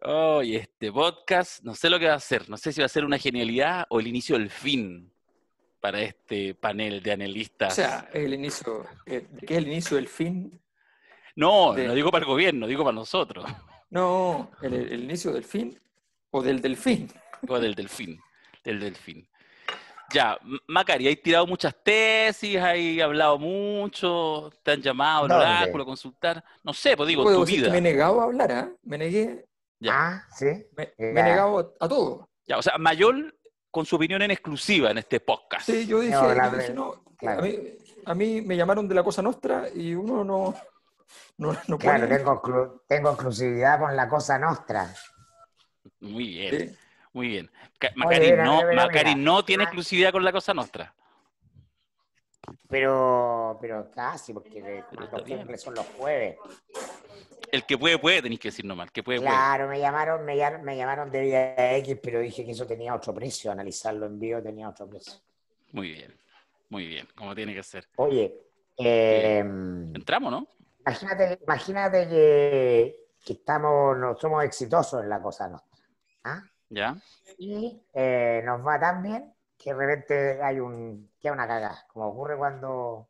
Oye, este podcast, no sé lo que va a hacer. No sé si va a ser una genialidad o el inicio del fin para este panel de O analistas. sea, el inicio, ¿de qué es el inicio del fin? No, no De, digo para el gobierno, digo para nosotros. no, el inicio del fin o del delfín. O del delfín. Del delfín. Ya, Macari, hay tirado muchas tesis, hay hablado mucho, te han llamado al oráculo a ¿Dónde? consultar. No sé, pues digo, Yo en debo tu decir que me he vida. negado a hablar, ¿ah? Me negué, Ya, Ah, sí. me he Ya. negado a todo. ya. O sea, Mayol con su opinión en exclusiva en este Sí, podcast. No, yo dije, no, claro. a mí me llamaron de la Cosa Nostra y uno no Claro, puede. tengo exclusividad con la Cosa Nostra. Muy bien, Sí. muy bien. Oye, Macari mira. no tiene exclusividad con la Cosa Nostra. Pero casi, porque Pero está los bien. cumples son los jueves. El que puede, tenéis que decir nomás. El que puede. Claro, me llamaron de Vía X, pero dije que eso tenía otro precio. Analizarlo en vivo tenía otro precio. Muy bien, como tiene que ser. Oye, ¿Qué? eh, Entramos, ¿no? imagínate que no somos exitosos en la Cosa Nostra. ¿Ah? Ya. Y nos va tan bien que de repente queda una cagada, como ocurre cuando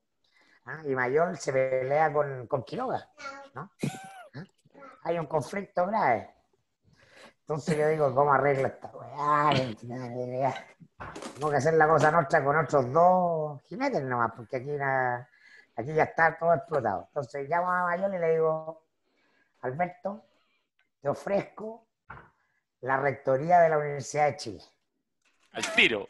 Imayol se pelea con Quiroga, ¿no? ¿Ah? Hay un conflicto grave. Entonces yo digo, ¿cómo arreglo esta weá? Tengo que hacer la Cosa Nostra con otros dos jinetes nomás, porque aquí ya está todo explotado. Entonces llamo a Imayol y le digo, Alberto, te ofrezco la rectoría de la Universidad de Chile. Al tiro.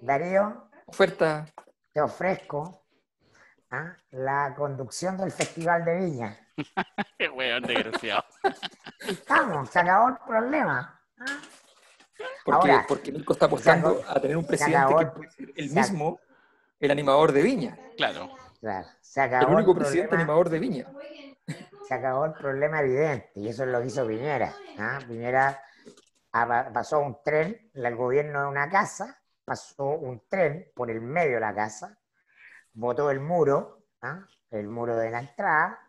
Darío, Oferta. te ofrezco la conducción del Festival de Viña. Qué weón desgraciado. Estamos, se acabó el problema. Porque, Ahora, porque Nico está se, apostando acabó, a tener un se presidente acabó que el, puede ser el se ac- mismo, el animador de Viña. Claro. claro, se El acabó el único presidente problema, animador de Viña. se acabó el problema evidente, y eso es lo que hizo Piñera. Piñera pasó un tren, el gobierno de una casa, pasó un tren por el medio de la casa, botó el muro de la entrada,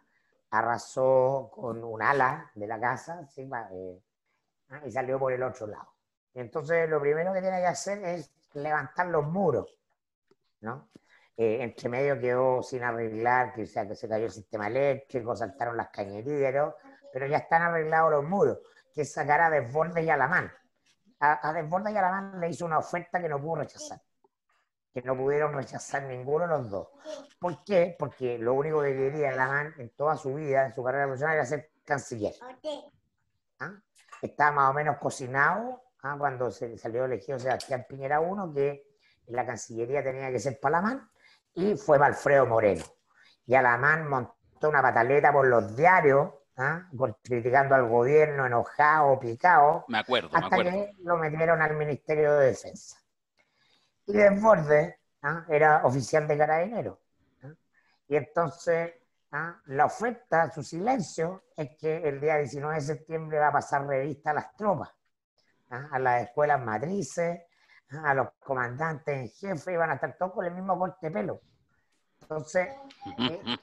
arrasó con un ala de la casa, ¿sí? Y salió por el otro lado. Y entonces lo primero que tiene que hacer es levantar los muros, ¿no? Entre medio quedó sin arreglar, que se cayó el sistema eléctrico, saltaron las cañerías, ¿no? Pero ya están arreglados los muros, que es sacar a Desbordes y Alamán. A Desbordes y Alamán le hizo una oferta que no pudo rechazar, que no pudieron rechazar ninguno de los dos. ¿Por qué? Porque lo único que quería Alamán en toda su vida, en su carrera profesional, era ser canciller. ¿Ah? Estaba más o menos cocinado cuando se salió elegido Sebastián Piñera I, que la Cancillería tenía que ser para Alamán, y fue para Alfredo Moreno. Y Alamán montó una pataleta por los diarios, criticando al gobierno, enojado, picado, Me acuerdo. hasta que lo metieron al Ministerio de Defensa. Y Desbordes era oficial de Carabineros. Y entonces la oferta, su silencio, es que el día 19 de septiembre va a pasar revista a las tropas, a las escuelas matrices, a los comandantes en jefe, y van a estar todos con el mismo corte de pelo. Entonces,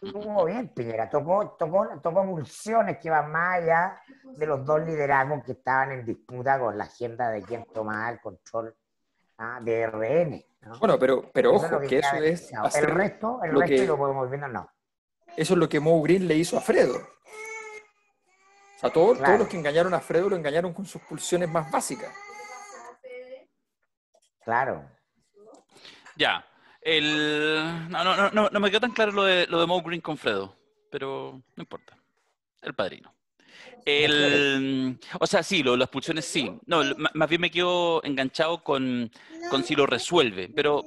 estuvo bien Piñera, tocó pulsiones que van más allá de los dos liderazgos que estaban en disputa con la agenda de quién tomaba el control de RN, ¿no? Bueno, pero Eso es lo ojo, que que queda eso es evidenciado. El hacer resto, lo y lo que, podemos ver, no. eso es lo que Mo Green le hizo a Fredo. O sea, todos los Claro, que engañaron a Fredo lo engañaron con sus pulsiones más básicas. claro. Ya. No me quedó tan claro lo de Mo Green con Fredo, pero no importa. El padrino. ¿De qué eres? O sea, sí, las pulsiones sí. No, más bien me quedo enganchado con si lo resuelve, pero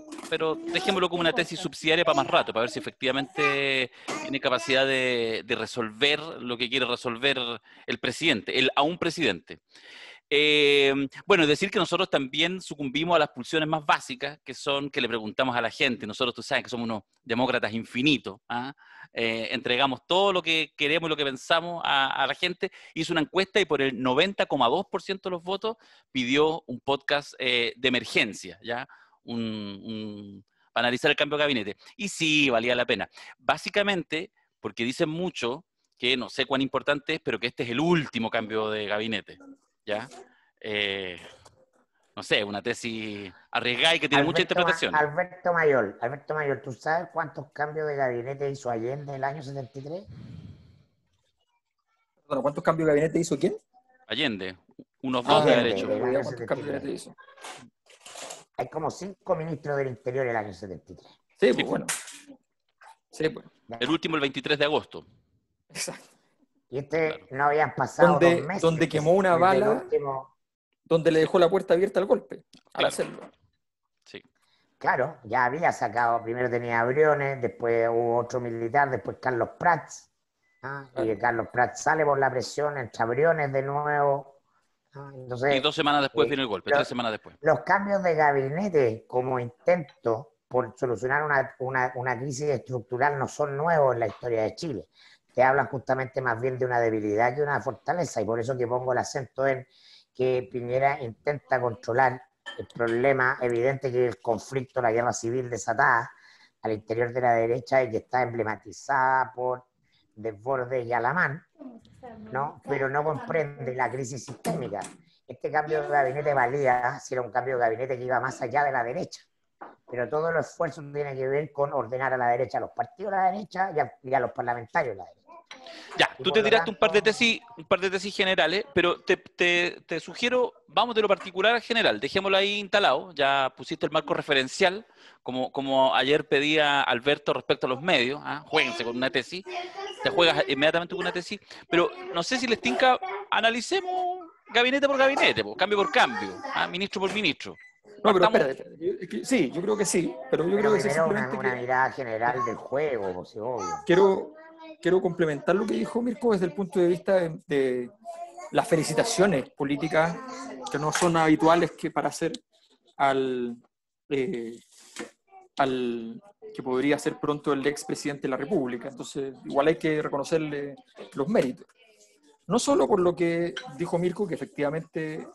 dejémoslo como una tesis subsidiaria para más rato, para ver si efectivamente tiene capacidad de resolver lo que quiere resolver el presidente, a un presidente. Bueno, decir que nosotros también sucumbimos a las pulsiones más básicas, que son que le preguntamos a la gente. Nosotros, tú sabes que somos unos demócratas infinitos. Entregamos todo lo que queremos y lo que pensamos a la gente. Hizo una encuesta y por el 90,2% de los votos pidió un podcast de emergencia, ¿ya? Para analizar el cambio de gabinete. Y sí, valía la pena. Básicamente, porque dicen mucho que no sé cuán importante es, pero que este es el último cambio de gabinete, ¿ya? No sé, una tesis arriesgada y que tiene mucha interpretación. Alberto Mayor, ¿tú sabes cuántos cambios de gabinete hizo Allende en el año 73? Bueno, ¿cuántos cambios de gabinete hizo quién? Allende, unos dos de haber hecho. del año ¿Cuántos cambios de 73. gabinete hizo? Hay como 5 ministros del Interior en el año 73. Sí, pues bueno. Sí, pues. El último el 23 de agosto. Exacto. Y no habían pasado 2 meses. Donde quemó una bala, donde le dejó la puerta abierta al golpe, al Claro. hacerlo. Sí. Claro, ya había sacado, primero tenía a Briones, después hubo otro militar, después Carlos Prats. Y de Carlos Prats sale por la presión, entra Briones de nuevo. Entonces, Y 2 semanas después viene el golpe, 3 semanas después. Los cambios de gabinete como intento por solucionar una crisis estructural no son nuevos en la historia de Chile. Te hablan justamente más bien de una debilidad que una fortaleza, y por eso que pongo el acento en que Piñera intenta controlar el problema evidente que es el conflicto, la guerra civil desatada al interior de la derecha y que está emblematizada por Desbordes y Alamán, ¿no? Pero no comprende la crisis sistémica. Este cambio de gabinete valía si era un cambio de gabinete que iba más allá de la derecha, pero todo el esfuerzo tiene que ver con ordenar a la derecha, a los partidos de la derecha y a los parlamentarios de la derecha. Ya, tú te tiraste un par de tesis generales, pero te sugiero, vamos de lo particular al general, dejémoslo ahí instalado, ya pusiste el marco referencial, como ayer pedía Alberto respecto a los medios, juéguense con una tesis, te juegas inmediatamente con una tesis, pero no sé si les tinca, analicemos gabinete por gabinete, cambio por cambio, ministro por ministro. No, pero espérate. Sí, yo creo que sí, pero yo creo que simplemente una mirada general del juego, pues, obvio. Quiero complementar lo que dijo Mirko desde el punto de vista de las felicitaciones políticas que no son habituales que para hacer al que podría ser pronto el expresidente de la República. Entonces, igual hay que reconocerle los méritos. No solo por lo que dijo Mirko, que efectivamente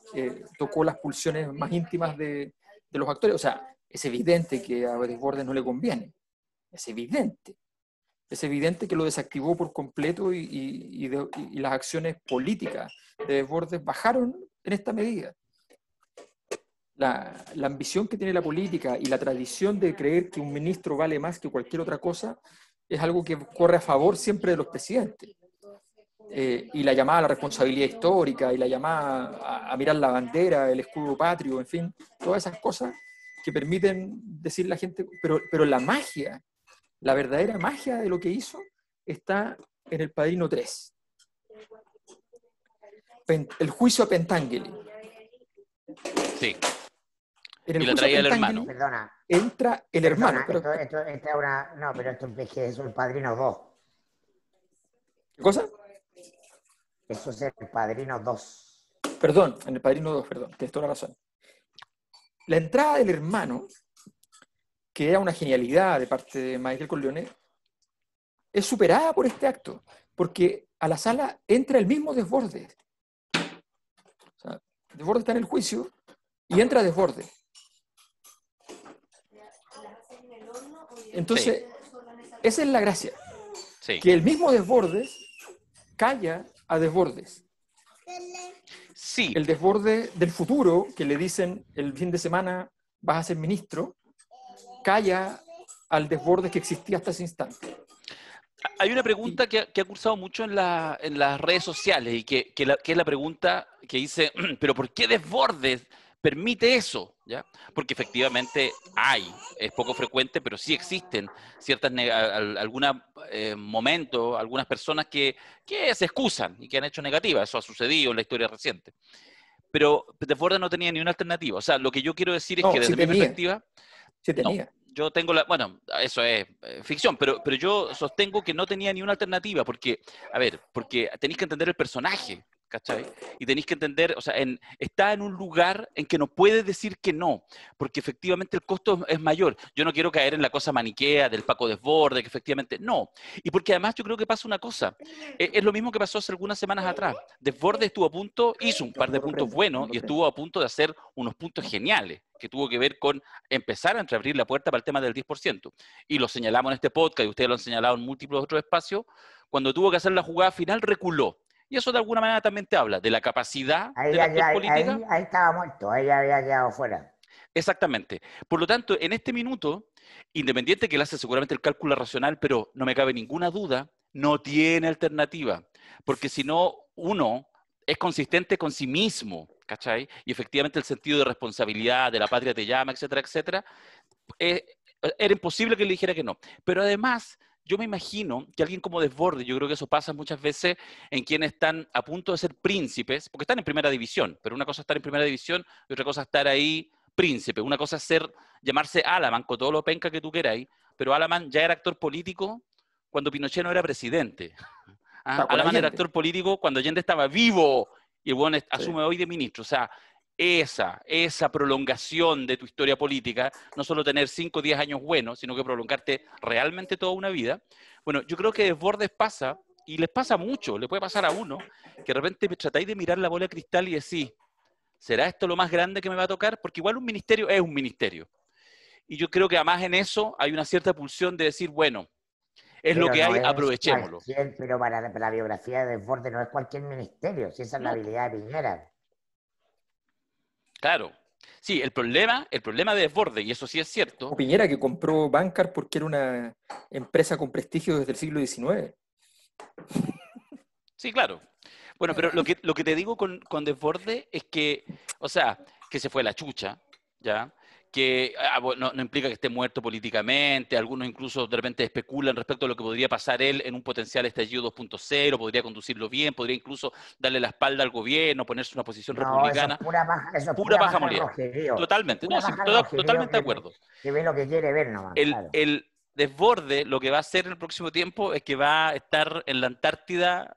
tocó las pulsiones más íntimas de los actores. O sea, es evidente que a Desbordes no le conviene. Es evidente. Es evidente que lo desactivó por completo y las acciones políticas de Desbordes bajaron en esta medida. La ambición que tiene la política y la tradición de creer que un ministro vale más que cualquier otra cosa es algo que corre a favor siempre de los presidentes. Y la llamada a la responsabilidad histórica y la llamada a mirar la bandera, el escudo patrio, en fin, todas esas cosas que permiten decir la gente, pero la magia, la verdadera magia de lo que hizo está en El Padrino 3. El juicio a Pentangeli. Sí. En el y la traía el hermano. Perdona. Entra el hermano. Pero esto es una... No, pero esto es que es El Padrino 2. ¿Qué cosa? Eso es El Padrino 2. Perdón, en El Padrino 2, perdón, tienes toda la razón. La entrada del hermano, que era una genialidad de parte de Michael Corleone, es superada por este acto, porque a la sala entra el mismo Desbordes. O sea, Desbordes está en el juicio y entra Desbordes. Entonces, esa es la gracia. Sí. Que el mismo Desbordes calla a Desbordes. Sí. El Desbordes del futuro, que le dicen el fin de semana vas a ser ministro, calla al Desbordes que existía hasta ese instante. Hay una pregunta que ha cursado mucho en las redes sociales y que es la pregunta que dice, pero ¿por qué Desbordes permite eso? ¿Ya? Porque efectivamente es poco frecuente, pero sí existen algunos momentos, algunas personas que se excusan y que han hecho negativas. Eso ha sucedido en la historia reciente. Pero Desbordes no tenía ni una alternativa. O sea, lo que yo quiero decir es que desde mi perspectiva... Sí tenía. No, yo tengo bueno, eso es ficción, pero yo sostengo que no tenía ni una alternativa, porque tenéis que entender el personaje, ¿cachai? Y tenéis que entender, o sea, está en un lugar en que no puede decir que no, porque efectivamente el costo es mayor. Yo no quiero caer en la cosa maniquea del Paco Desbordes, que efectivamente no. Y porque además yo creo que pasa una cosa, es lo mismo que pasó hace algunas semanas atrás. Desbordes estuvo a punto, hizo un par de puntos buenos y estuvo a punto de hacer unos puntos geniales, que tuvo que ver con empezar a entreabrir la puerta para el tema del 10%. Y lo señalamos en este podcast, y ustedes lo han señalado en múltiples otros espacios, cuando tuvo que hacer la jugada final, reculó. Y eso de alguna manera también te habla de la capacidad Ahí, del actor política. ahí estaba muerto, ahí ya había quedado fuera. Exactamente. Por lo tanto, en este minuto, independiente que él hace seguramente el cálculo racional, pero no me cabe ninguna duda, no tiene alternativa. Porque si no, uno es consistente con sí mismo, ¿cachai? Y efectivamente el sentido de responsabilidad, de la patria te llama, etcétera, etcétera, eh, era imposible que le dijera que no. Pero además, yo me imagino que alguien como Desbordes, yo creo que eso pasa muchas veces en quienes están a punto de ser príncipes, porque están en primera división, pero una cosa es estar en primera división y otra cosa es estar ahí príncipe. Una cosa es llamarse Alaman, con todo lo penca que tú queráis, pero Alaman ya era actor político cuando Pinochet no era presidente. ¿Ah? Está con Alaman era Allende. actor político cuando Allende estaba vivo y el bueno asume Sí. hoy de ministro. O sea, esa prolongación de tu historia política, no solo tener 5 o 10 años buenos, sino que prolongarte realmente toda una vida. Bueno, yo creo que Desbordes pasa, y les pasa mucho, le puede pasar a uno, que de repente tratáis de mirar la bola de cristal y decís, ¿será esto lo más grande que me va a tocar? Porque igual un ministerio es un ministerio. Y yo creo que además en eso hay una cierta pulsión de decir, bueno, es lo Pero que no hay, es aprovechémoslo. cualquier, pero para la biografía de Desbordes no es cualquier ministerio, si esa es la No, habilidad de Piñera. claro. Sí, el problema de Desbordes, y eso sí es cierto, O Piñera, que compró Bancar porque era una empresa con prestigio desde el siglo XIX. sí, claro. Bueno, pero lo que te digo con Desbordes es que, o sea, que se fue la chucha, ¿ya? Que bueno, no implica que esté muerto políticamente, algunos incluso de repente especulan respecto a lo que podría pasar él en un potencial estallido 2.0, podría conducirlo bien, podría incluso darle la espalda al gobierno, ponerse en una posición No, republicana, eso es pura pura paja paja de molida. rojerío. Es Totalmente, no, pura sí, paja de rojerío totalmente de acuerdo. que ve lo que quiere ver nomás, claro. El Desborde lo que va a hacer en el próximo tiempo es que va a estar en la Antártida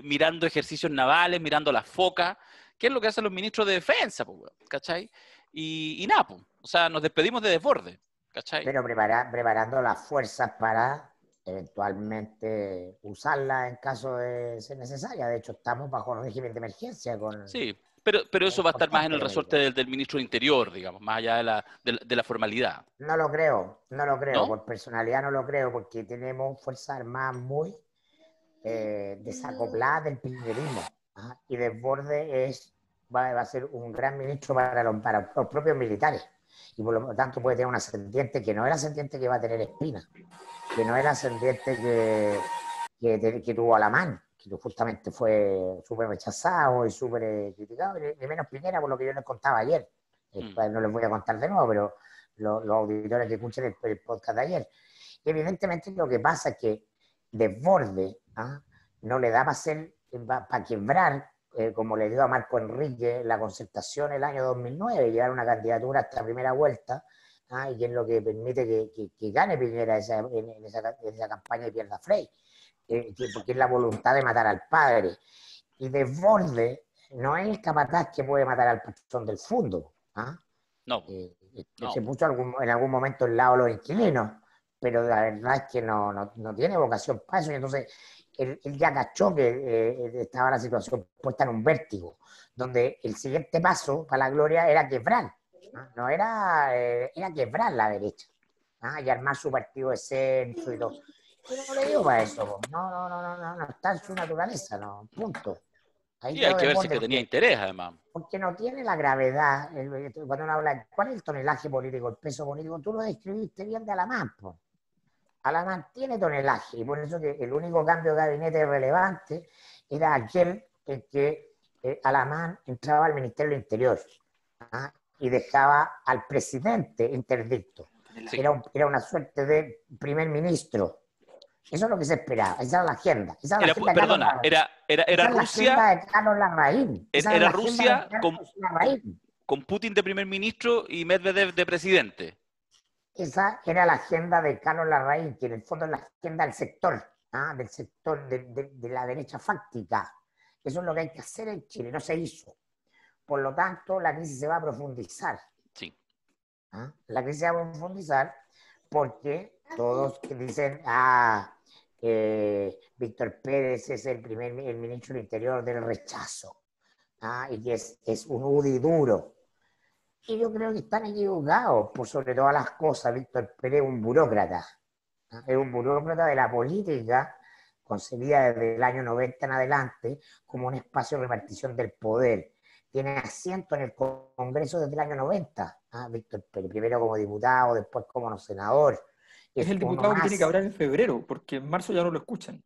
mirando ejercicios navales, mirando las focas, que es lo que hacen los ministros de defensa, pues, ¿cachai? Y nada, pues, o sea, nos despedimos de Desborde, ¿cachai? Pero preparando las fuerzas para eventualmente usarlas en caso de ser necesaria. De hecho, estamos bajo régimen de emergencia Sí, pero con eso va a estar más en importantes el resorte medidas. del ministro del Interior, digamos, más allá de la formalidad, No lo creo, ¿no? por personalidad no lo creo, porque tenemos fuerzas armadas muy desacopladas del piñerismo. ¿Ah? Y Desborde va a ser un gran ministro para los propios militares. Y por lo tanto puede tener un ascendiente que no es el ascendiente que va a tener Espina, que no es el ascendiente que tuvo Alamán, que justamente fue súper rechazado y súper criticado, y menos Piñera, por lo que yo les contaba ayer. Mm. No les voy a contar de nuevo, pero los auditores que escuchen el podcast de ayer. Y evidentemente lo que pasa es que Desborde no le da para quebrar, como le dio a Marco Enrique, la concertación el año 2009, llevar una candidatura hasta primera vuelta, y que es lo que permite que gane Piñera en esa campaña y pierda Frey, porque es la voluntad de matar al padre. Y Desborde no es el capataz que puede matar al patrón del fondo. No, Se no. puso en algún momento al lado de los inquilinos, pero la verdad es que no tiene vocación para eso. Y entonces él ya cachó que estaba la situación puesta en un vértigo, donde el siguiente paso para la gloria era quebrar. No era, era quebrar la derecha y armar su partido de centro y todo. Pero no le dio para eso. No está en su naturaleza, no, punto. Ahí Y hay quedó que de ver si es borde que tenía porque interés, además. no tiene la gravedad. Cuando uno habla, ¿cuál es el tonelaje político, el peso político? Tú lo describiste bien de Alamán. Alamán tiene tonelaje y por eso que el único cambio de gabinete relevante era aquel en que Alamán entraba al Ministerio del Interior y dejaba al presidente interdicto. Sí. Era una suerte de primer ministro. Eso es lo que se esperaba, esa era la agenda. Esa era la agenda de Carlos Perdona, Larraín. era Esa es la Rusia, agenda de Carlos Larraín. Esa era era la agenda de Rusia Carlos Larraín. con Putin de primer ministro y Medvedev de presidente. Esa era la agenda de Carlos Larraín, que en el fondo es la agenda del sector de la derecha fáctica. Eso es lo que hay que hacer en Chile, no se hizo. Por lo tanto, la crisis se va a profundizar. Sí. La crisis se va a profundizar porque todos dicen, Víctor Pérez es el ministro del Interior del rechazo, y que es un UDI duro. Y yo creo que están equivocados, por sobre todas las cosas. Víctor Pérez es un burócrata. Es un burócrata de la política concebida desde el año 90 en adelante como un espacio de repartición del poder. Tiene asiento en el Congreso desde el año 90, Víctor Pérez, primero como diputado, después como senador. Es el uno diputado que más. tiene que hablar en febrero, porque en marzo ya no lo escuchan.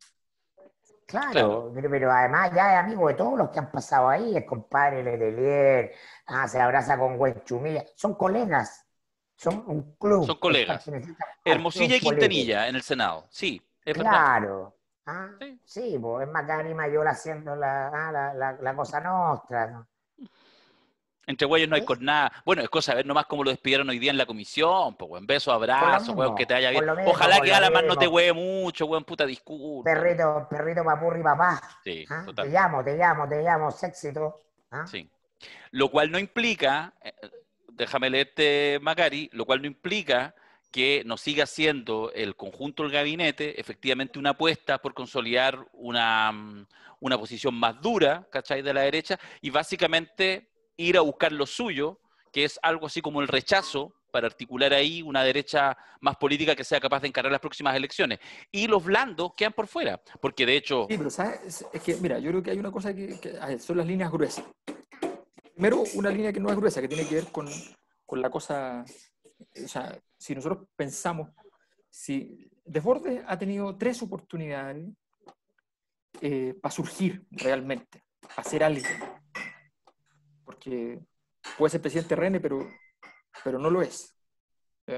Claro, pero además ya es amigo de todos los que han pasado ahí, el compadre Letelier, se abraza con Chumilla, son colegas, son un club. Son colegas. Hermosilla y Quintanilla en el Senado, sí, es verdad. Claro, Sí. sí, pues es Macari Mayor haciendo la cosa nostra, ¿no? Entre güeyes no hay con nada. Bueno, es cosa de ver nomás cómo lo despidieron hoy día en la comisión, pues, weón. Besos, abrazos, weón, que te vaya bien. Ojalá que Alaman no te hueve mucho, weón, puta, disculpa. Perrito papurri papá. Sí, total. Te llamo, sexito. Sí. Lo cual no implica, déjame leerte, Macari, lo cual no implica que no siga siendo el conjunto del gabinete efectivamente una apuesta por consolidar una posición más dura, ¿cachai?, de la derecha, y básicamente ir a buscar lo suyo, que es algo así como el rechazo, para articular ahí una derecha más política que sea capaz de encarar las próximas elecciones. Y los blandos quedan por fuera, porque de hecho... Sí, pero ¿sabes? Es que, mira, yo creo que hay una cosa que son las líneas gruesas. Primero, una línea que no es gruesa, que tiene que ver con la cosa... O sea, si nosotros pensamos, si Desbordes ha tenido 3 oportunidades para surgir realmente, para ser alguien. Porque puede ser presidente Rene, pero no lo es. O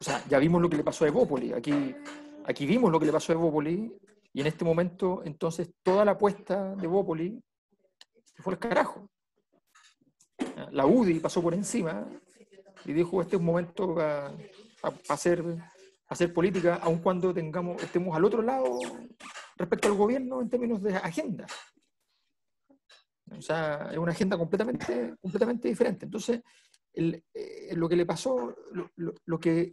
sea, ya vimos lo que le pasó a Evópoli. Aquí vimos lo que le pasó a Evópoli, y en este momento, entonces, toda la apuesta de Evópoli se fue al carajo. La UDI pasó por encima y dijo, este es un momento para hacer política, aun cuando estemos al otro lado respecto al gobierno en términos de agenda. O sea, es una agenda completamente diferente. Entonces, lo que le pasó, lo que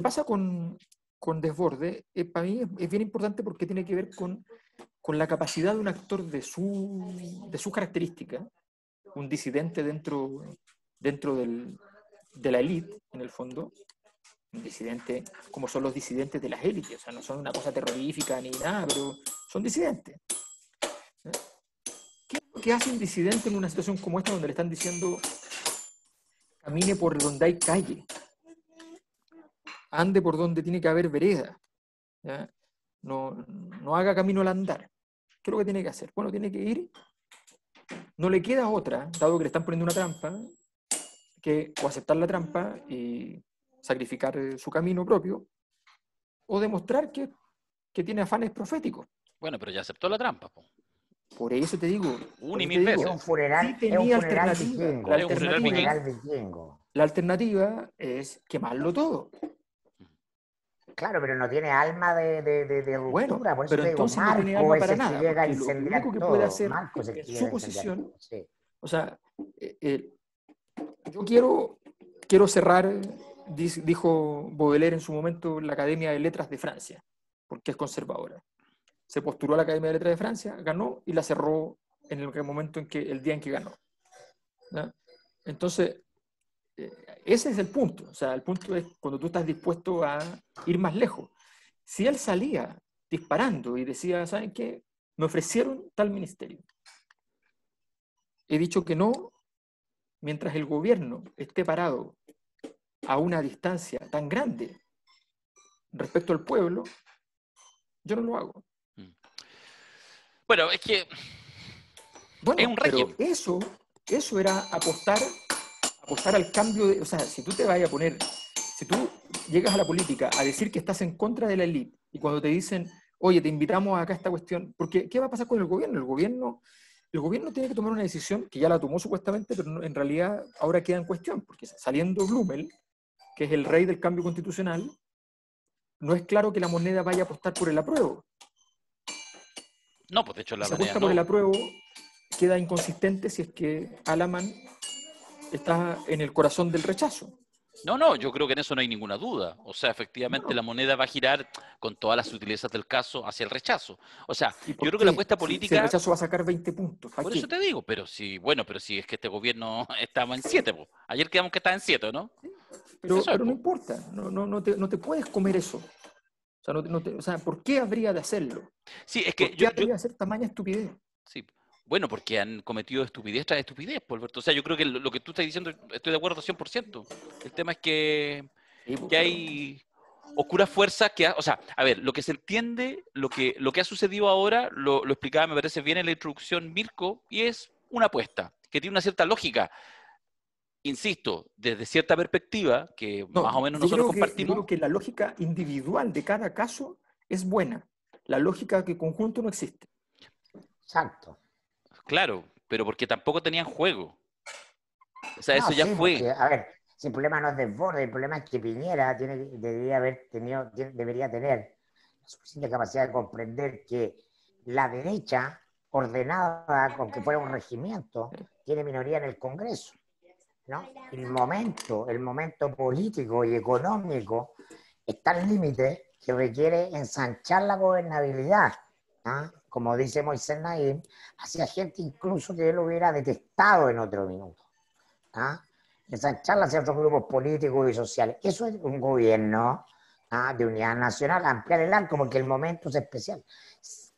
pasa con Desbordes, para mí es bien importante porque tiene que ver con la capacidad de un actor de sus características, un disidente dentro de la élite, en el fondo, un disidente como son los disidentes de las élites, o sea, no son una cosa terrorífica ni nada, pero son disidentes. ¿Qué hace un disidente en una situación como esta donde le están diciendo camine por donde hay calle, ande por donde tiene que haber vereda, ¿ya? No haga camino al andar? ¿Qué es lo que tiene que hacer? Bueno, tiene que ir, no le queda otra, dado que le están poniendo una trampa, que o aceptar la trampa y sacrificar su camino propio, o demostrar que tiene afanes proféticos. Bueno, pero ya aceptó la trampa, po. Por eso te digo, Una y mil veces. Es un funeral vikingo. La alternativa es quemarlo todo. Claro, pero no tiene alma de ruptura. Bueno, por eso pero te digo, entonces no tiene alma para nada. Llega a Lo único que puede hacer en su posición, sí. O sea, yo quiero cerrar, dijo Baudelaire en su momento, la Academia de Letras de Francia, porque es conservadora. Se postuló a la Academia de Letras de Francia, ganó y la cerró en el día en que ganó, ¿no? Entonces, ese es el punto. O sea, el punto es cuando tú estás dispuesto a ir más lejos. Si él salía disparando y decía, ¿saben qué? Me ofrecieron tal ministerio. He dicho que no, mientras el gobierno esté parado a una distancia tan grande respecto al pueblo, yo no lo hago. Bueno, es que bueno, es un régimen. Pero eso era apostar al cambio de... O sea, si tú te vas a poner... Si tú llegas a la política a decir que estás en contra de la élite y cuando te dicen, oye, te invitamos acá a esta cuestión, porque ¿qué va a pasar con el gobierno? El gobierno tiene que tomar una decisión que ya la tomó supuestamente, pero en realidad ahora queda en cuestión, porque saliendo Blumel, que es el rey del cambio constitucional, no es claro que la moneda vaya a apostar por el apruebo. No, pues de hecho la si apuesta por el apruebo, queda inconsistente si es que Alaman está en el corazón del rechazo. No, yo creo que en eso no hay ninguna duda. O sea, efectivamente la moneda va a girar con todas las sutilezas del caso hacia el rechazo. O sea, yo creo que la apuesta política... Si el rechazo va a sacar 20 puntos. Por eso te digo, pero si es que este gobierno estaba en 7, po. Ayer quedamos que estaba en 7, ¿no? Pero no importa, no te puedes comer eso. O sea, o sea, ¿por qué habría de hacerlo? Sí, es ¿Por que qué habría de hacer tamaña estupidez? sí. Bueno, porque han cometido estupidez tras estupidez, pues, Alberto. O sea, yo creo que lo que tú estás diciendo, estoy de acuerdo 100%. El tema es Sí, pues, que pero hay oscuras fuerzas que, o sea, a ver, lo que se entiende, lo que ha sucedido ahora, lo explicaba, me parece bien en la introducción Mirko, y es una apuesta, que tiene una cierta lógica. Insisto, desde cierta perspectiva, que no, más o menos nosotros yo compartimos, creo que la lógica individual de cada caso es buena. La lógica que conjunto no existe. Exacto. claro, pero porque tampoco tenían juego. O sea, No, eso ya sí, pues, fue. a ver, si el problema no es desborde, el problema es que Piñera debería tener la suficiente capacidad de comprender que la derecha, ordenada con que fuera un regimiento, tiene minoría en el Congreso, ¿no? El momento político y económico está al límite que requiere ensanchar la gobernabilidad, ¿ah? Como dice Moisés Naim, hacia gente incluso que él hubiera detestado en otro minuto. ¿Ah? Ensancharla hacia otros grupos políticos y sociales. Eso es un gobierno, ¿ah?, de unidad nacional, ampliar el arco, porque el momento es especial.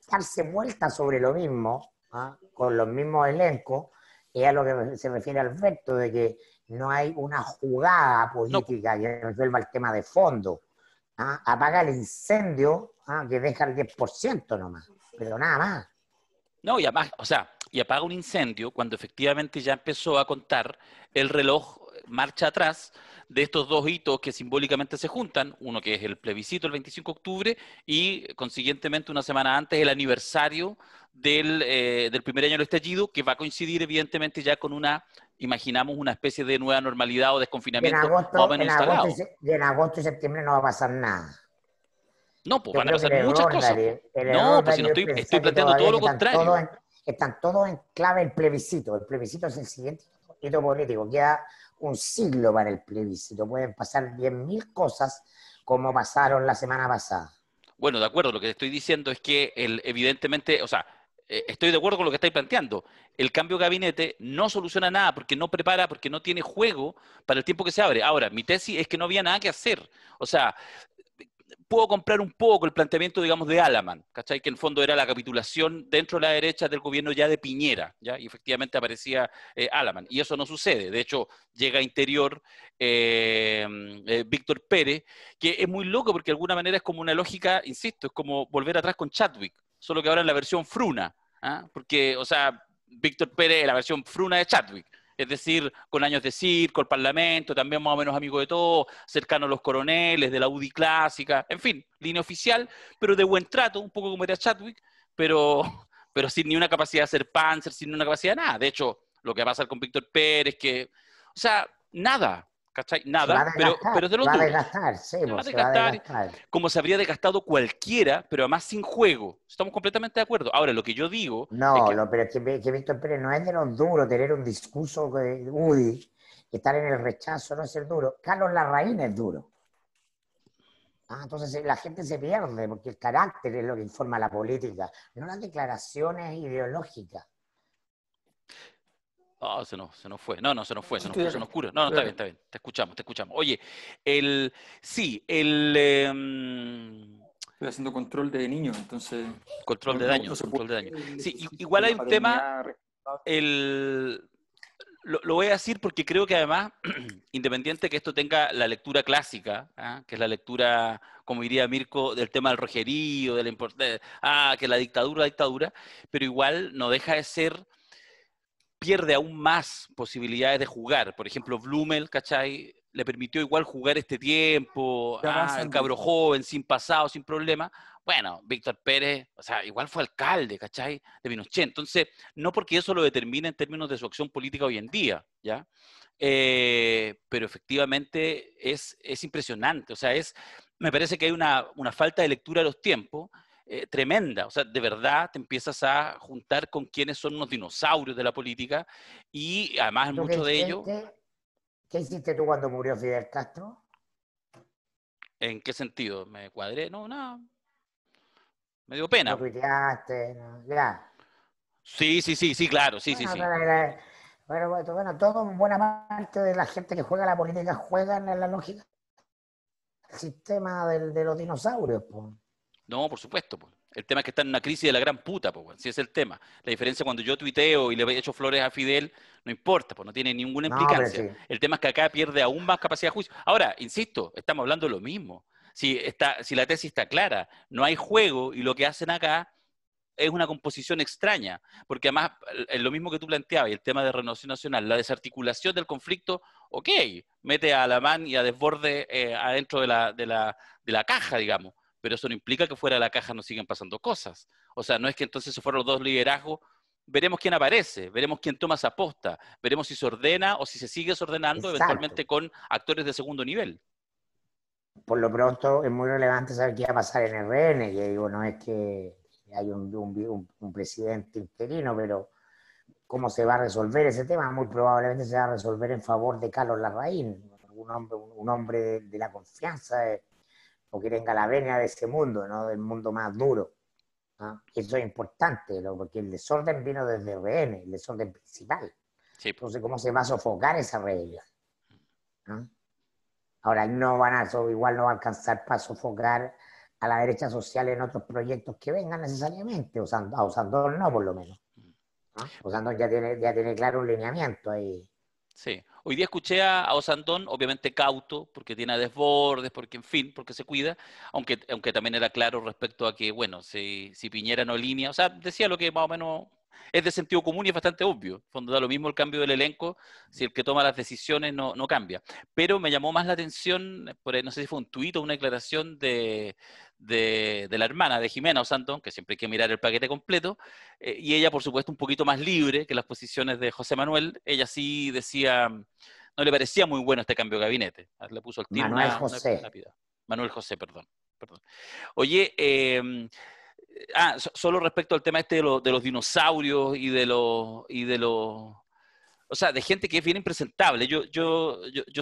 Darse vuelta sobre lo mismo, ¿ah?, con los mismos elencos, es a lo que se refiere Alberto, de que no hay una jugada No, política que resuelva el tema de fondo. ¿Ah? Apaga el incendio, ¿ah?, que deja el 10% nomás, pero nada más. no, y además, o sea, y apaga un incendio cuando efectivamente ya empezó a contar el reloj marcha atrás de estos dos hitos que simbólicamente se juntan, uno que es el plebiscito el 25 de octubre y consiguientemente una semana antes el aniversario del primer año del estallido, que va a coincidir evidentemente ya con imaginamos una especie de nueva normalidad o Y en desconfinamiento más o agosto, menos instalado. y en agosto y septiembre no va a pasar nada. No, pues Yo van a creo que pasar muchas cosas, pues. El No, error, pues si no Darío, es estoy pensar que planteando todo todavía lo que contrario. están todos en clave el plebiscito. El plebiscito es el siguiente hito político. Queda un siglo para el plebiscito. Pueden pasar 10.000 cosas como pasaron la semana pasada. Bueno, de acuerdo, lo que estoy diciendo es que evidentemente, o sea, estoy de acuerdo con lo que estáis planteando. El cambio de gabinete no soluciona nada porque no prepara, porque no tiene juego para el tiempo que se abre. Ahora, mi tesis es que no había nada que hacer. O sea, puedo comprar un poco el planteamiento, digamos, de Alaman, ¿cachai? Que en el fondo era la capitulación dentro de la derecha del gobierno ya de Piñera, ¿ya? Y efectivamente aparecía Alaman. Y eso no sucede. De hecho, llega a Interior Víctor Pérez, que es muy loco porque de alguna manera es como una lógica, insisto, es como volver atrás con Chadwick, solo que ahora en la versión fruna, ¿ah? Porque, o sea, Víctor Pérez es la versión fruna de Chadwick. Es decir, con años de circo, el Parlamento, también más o menos amigo de todos, cercano a los coroneles, de la UDI clásica, en fin, línea oficial, pero de buen trato, un poco como era Chadwick, pero, pero sin ni una capacidad de ser Panzer, sin una capacidad de nada. De hecho, lo que va a pasar con Víctor Pérez, que, o sea, nada, ¿cachai? Se va a Nada, desgastar, pero es de se los va a duros. desgastar, sí, Se va a pues se va a desgastar desgastar. como se habría desgastado cualquiera, pero además sin juego. Estamos completamente de acuerdo. Ahora, lo que yo digo es No, que pero es que Víctor Pérez no es de los duros tener un discurso de UDI, estar en el rechazo no es el duro. Carlos Larraín es duro. Ah, entonces la gente se pierde porque el carácter es lo que informa la política, no las declaraciones ideológicas. oh, se nos fue. No, se nos fue, Sí, estoy se acá. nos cura. No, Estoy acá. está bien. Te escuchamos, te escuchamos. Oye, sí, Estoy haciendo control de niños, entonces no se control puede de daño. ver el Sí, ejercicio igual de hay la un tema, paternidad responsable. el, lo voy a decir porque creo que además, independiente que esto tenga la lectura clásica, ¿ah? Que es la lectura, como diría Mirko, del tema del rojerío, de la que la dictadura, pero igual no deja de ser pierde aún más posibilidades de jugar. Por ejemplo, Blumel, ¿cachai? Le permitió igual jugar este tiempo, Ya el avanzando. cabro joven, sin pasado, sin problema. Bueno, Víctor Pérez, o sea, igual fue alcalde, ¿cachai? De Pinochet. Entonces, no porque eso lo determine en términos de su acción política hoy en día, ¿ya? Pero efectivamente es impresionante. O sea, me parece que hay una falta de lectura de los tiempos tremenda. O sea, de verdad te empiezas a juntar con quienes son unos dinosaurios de la política y además ¿Tú qué, muchos de qué, ellos, qué, qué hiciste tú cuando murió Fidel Castro? ¿en qué sentido? ¿Me cuadré? No, nada, me dio ¿No pena. tuiteaste? No, ya. Sí, claro, Bueno, sí. bueno, todo, buena parte de la gente que juega la política juega en la lógica sistema de los dinosaurios, pues. No, por supuesto, pues. El tema es que está en una crisis de la gran puta, pues, si es el tema. La diferencia cuando yo tuiteo y le he hecho flores a Fidel, no importa, pues no tiene ninguna No, pero implicancia. sí, El tema es que acá pierde aún más capacidad de juicio. Ahora, insisto, estamos hablando de lo mismo. Si la tesis está clara, no hay juego y lo que hacen acá es una composición extraña, porque además es lo mismo que tú planteabas, y el tema de Renovación Nacional, la desarticulación del conflicto, ok, mete a Alamán y a Desborde adentro de la caja, digamos, pero eso no implica que fuera de la caja no siguen pasando cosas. O sea, no es que entonces se fueron los dos liderazgos, veremos quién aparece, veremos quién toma esa posta, veremos si se ordena o si se sigue desordenando, exacto. eventualmente con actores de segundo nivel. Por lo pronto es muy relevante saber qué va a pasar en RN, que digo, no es que hay un presidente interino, pero cómo se va a resolver ese tema, muy probablemente se va a resolver en favor de Carlos Larraín, un hombre de la confianza, o que tenga la venia de ese mundo, ¿no? Del mundo más duro, ¿no? Eso es importante, ¿no? Porque el desorden vino desde RN, el desorden principal. Sí. Entonces, ¿cómo se va a sofocar esa rebelión? ¿No? Ahora, igual no va a alcanzar para sofocar a la derecha social en otros proyectos que vengan necesariamente, a Osandón no, por lo menos, ¿no? Osandón ya tiene claro un lineamiento ahí. Sí. Hoy día escuché a Osandón, obviamente cauto, porque tiene desbordes, porque en fin, porque se cuida, aunque también era claro respecto a que, bueno, si Piñera no alinea, o sea, decía lo que más o menos es de sentido común y es bastante obvio. Cuando da lo mismo el cambio del elenco, si el que toma las decisiones no cambia. Pero me llamó más la atención, por ahí, no sé si fue un tuit o una declaración de la hermana de Jimena Osandón, que siempre hay que mirar el paquete completo, y ella, por supuesto, un poquito más libre que las posiciones de José Manuel. Ella sí decía, no le parecía muy bueno este cambio de gabinete. Le puso al tiro Manuel una José. pida. Manuel José, perdón. Oye, solo respecto al tema este de los dinosaurios o sea, de gente que es bien impresentable. Yo